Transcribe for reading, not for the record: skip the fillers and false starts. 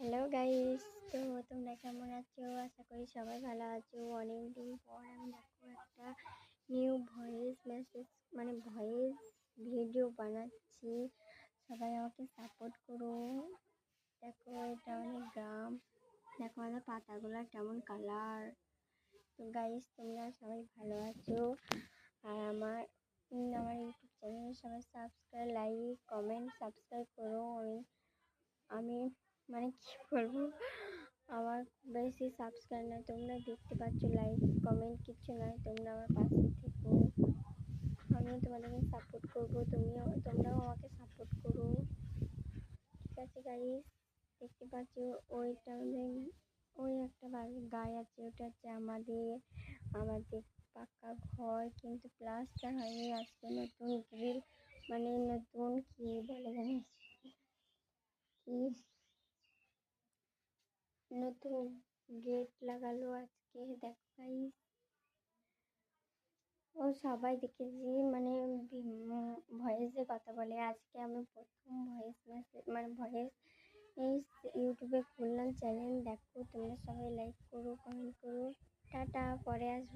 Hello guys, তো তোমরা কেমন আছো? আশা করি সবাই ভালো আছো। অনেক দিন পর আমি দেখো একটা new voice message voice video বানাচ্ছি। সবাই আমাকে সাপোর্ট করো। দেখো এটা অনেক গ্রাম, দেখো আমাদের পাতাগুলো কেমন কালার। তো গাইস তোমরা সবাই ভালো আছো আর আমার ইউটিউব চ্যানেলে সবাই সাবস্ক্রাইব, লাইক, কমেন্ট, সাবস্ক্রাইব করো। আমি কি বলবো, আমার বেশি সাবস্ক্রাইব নয়, তোমরা দেখতে পাচ্ছ, লাইক কমেন্ট কিচ্ছু নয়। তোমরা আমার পাশে থেকো, আমিও তোমাদেরকে সাপোর্ট করবো, তোমরাও আমাকে সাপোর্ট করো, ঠিক আছে গাইস? দেখতে পাচ্ছ ওইটা ওই একটা বাড়ির গায়ে আছে, ওটা হচ্ছে আমাদের পাকা ঘর, কিন্তু প্লাস্টার হয়নি। আজকে নতুন গ্রিল নতুন কি বলে জানিস কি নতুন গেট লাগালো আজকে। দেখো গাইস, ও সবাই দেখেছি ভয়েসে কথা বলে। আজকে আমি প্রথম ভয়েস মেসেজ ভয়েস ইউটিউবে খুললাম চ্যানেল। দেখো তোমরা সবাই লাইক করো, কমেন্ট করো। টাটা, পরে আসবো।